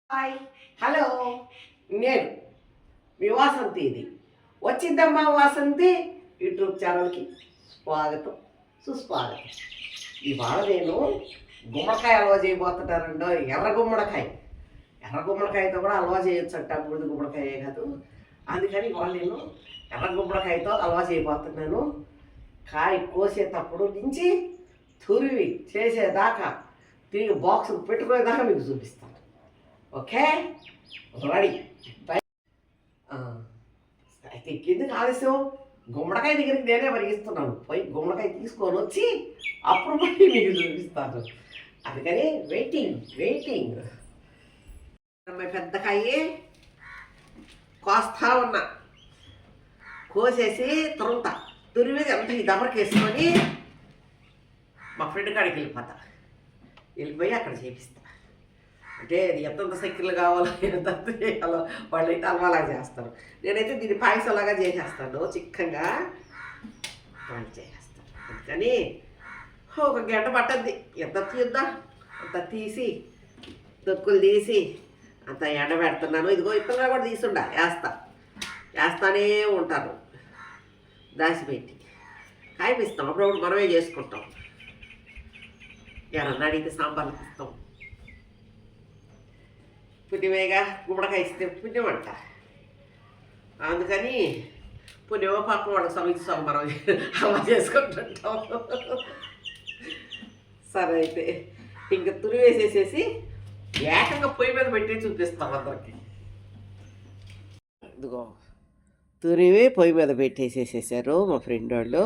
Hi hello నేను మీ వాసంతి. ఇది వచ్చిందమ్మా వాసంతి యూట్యూబ్ ఛానల్కి స్వాగతం సుస్వాగతం. ఇవాళ నేను గుమ్మడికాయ హల్వా చేయబోతున్నానండో. ఎర్ర గుమ్మడికాయతో కూడా హల్వా చేయొచ్చు అంట, బూడిద గుమ్మడికాయే కాదు. అందుకని ఇవాళ నేను ఎర్ర గుమ్మడికాయతో హల్వా చేయబోతున్నాను. కాయ కోసేటప్పుడు నుంచి తురివి చేసేదాకా తిరిగి బాక్స్ పెట్టుకునేదాకా మీకు చూపిస్తాను. Okay ready. అయితే కిందకి ఆలస్యం, గుమ్మడికాయ దగ్గరికి నేనే పరిగిస్తున్నాను. పోయి గుమ్మడికాయ తీసుకొని వచ్చి అప్పుడు మళ్ళీ మీకు చూపిస్తాను. అందుకని వెయిటింగ్. పెద్ద కాయ కోస్తా ఉన్నా, కోసేసి తురిమీద ఎంత ఈ దమరికి వేసుకొని మా ఫ్రెండ్ కాడికి వెళ్ళిపోయి అక్కడ చేపిస్తా. అంటే ఎంతంత సైకిళ్ళు కావాలో ఎంత చేయాలో వాళ్ళైతే అల్వాలాగా చేస్తారు. నేనైతే దీన్ని పాయసంలాగా చేసేస్తాను, చిక్కగా వాళ్ళు చేసేస్తాను. అందుకని ఒక గంట పట్టద్ది. ఎంత తీద్దాం అంత తీసి దొక్కులు తీసి అంత ఎండబెడుతున్నాను. ఇదిగో ఇప్పటిగా కూడా తీసుండా వేస్తానే ఉంటాను దాచిపెట్టి. కాయపిస్తాం, అప్పుడప్పుడు మనమే చేసుకుంటాం. ఎవరన్నా అడిగితే సాంబార్లు ఇస్తాం. పుణ్యమేగా, గుమ్మడికాయ ఇస్తే పుణ్యం అంట. అందుకని పుణ్యమో పాపం వాళ్ళకి సమితి మనం అలా చేసుకుంటుంటాం. సరే అయితే ఇంక తురివేసేసేసి ఏకంగా పొయ్యి మీద పెట్టి చూపిస్తాం అందరికి. ఇదిగో తురివి పొయ్యి మీద పెట్టేసేసేసారు మా ఫ్రెండ్ వాళ్ళు.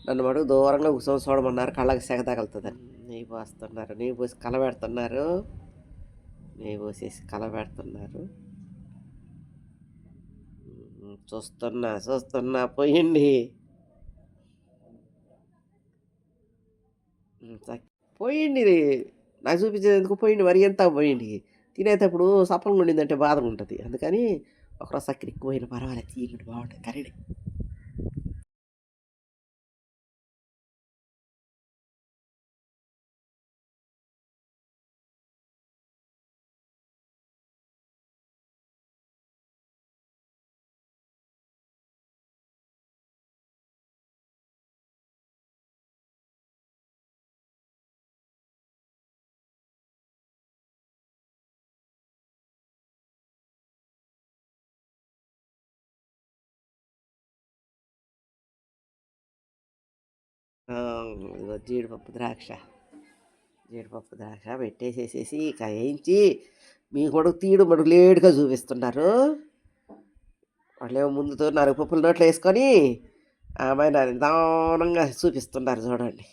నన్ను మటుకు దూరంగా కూర్చొని చూడమన్నారు, కళ్ళకి సెగ తగులుతుందని. నెయ్యి పోస్తున్నారు, నెయ్యి పోసి కలబెడుతున్నారు. నెయ్యి పోసేసి కలబెడుతున్నారు. చూస్తున్నా పోయింది. పోయింది నాకు చూపించేందుకు పోయింది. మరి ఎంత పోయింది. తినేటప్పుడు సప్పంగా ఉండిందంటే బాధగా ఉంటుంది. అందుకని ఒకరోజు సక్కర ఎక్కువైనా పర్వాలేదు, తీయకుండా బాగుంటుంది కర్రీ. జీడిపప్పు ద్రాక్ష పెట్టేసేసేసి ఇక వేయించి మీ కూడా తీయడు మడుగు లేటుగా చూపిస్తున్నారు. వాళ్ళేమో ముందుతో 4 పప్పులు నోట్లో వేసుకొని ఆమె నిదానంగా చూపిస్తున్నారు. చూడండి.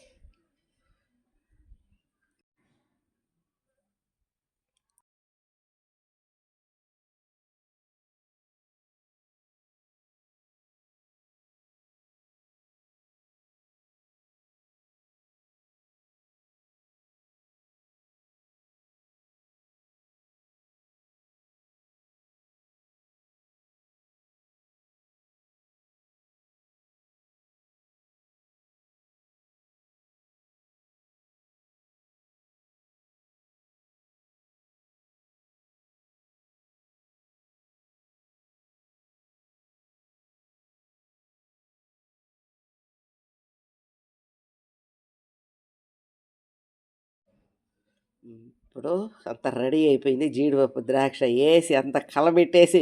ఇప్పుడు అంత రెడీ అయిపోయింది. జీడిపప్పు ద్రాక్ష వేసి అంత కలబెట్టేసి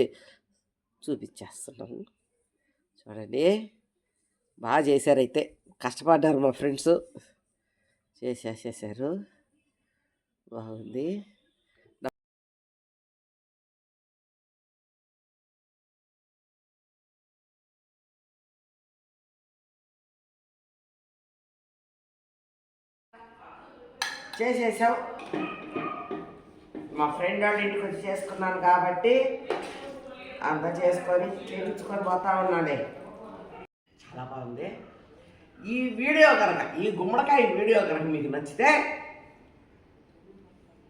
చూపించేస్తున్నాము. చూడండి, బాగా చేశారైతే. కష్టపడ్డారు మా ఫ్రెండ్స్, చేసేసారు. బాగుంది. చేసేసాం. మా ఫ్రెండ్ వాళ్ళ ఇంటికి వచ్చి చేసుకున్నాను కాబట్టి అంత చేసుకొని చేయించుకొని పోతా ఉన్నాడే. చాలా బాగుంది. ఈ గుమ్మడికాయ వీడియో కనుక మీకు నచ్చితే,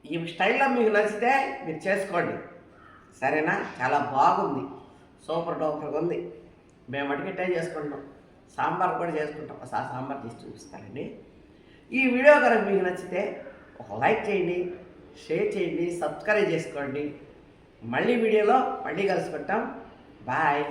ఈ స్టైల్లో మీకు నచ్చితే మీరు చేసుకోండి, సరేనా? చాలా బాగుంది, సూపర్ డూపర్గా ఉంది. మేము మటుకు ట్రై చేసుకుంటాం. సాంబార్ కూడా చేసుకుంటాం. ఒకసారి సాంబార్ చేసి చూపిస్తానండి. ఈ వీడియో కనుక మీకు నచ్చితే ఒక లైక్ చేయండి, షేర్ చేయండి, సబ్స్క్రైబ్ చేసుకోండి. మళ్ళీ వీడియోలో మళ్ళీ కలుసుకుంటాం. బాయ్.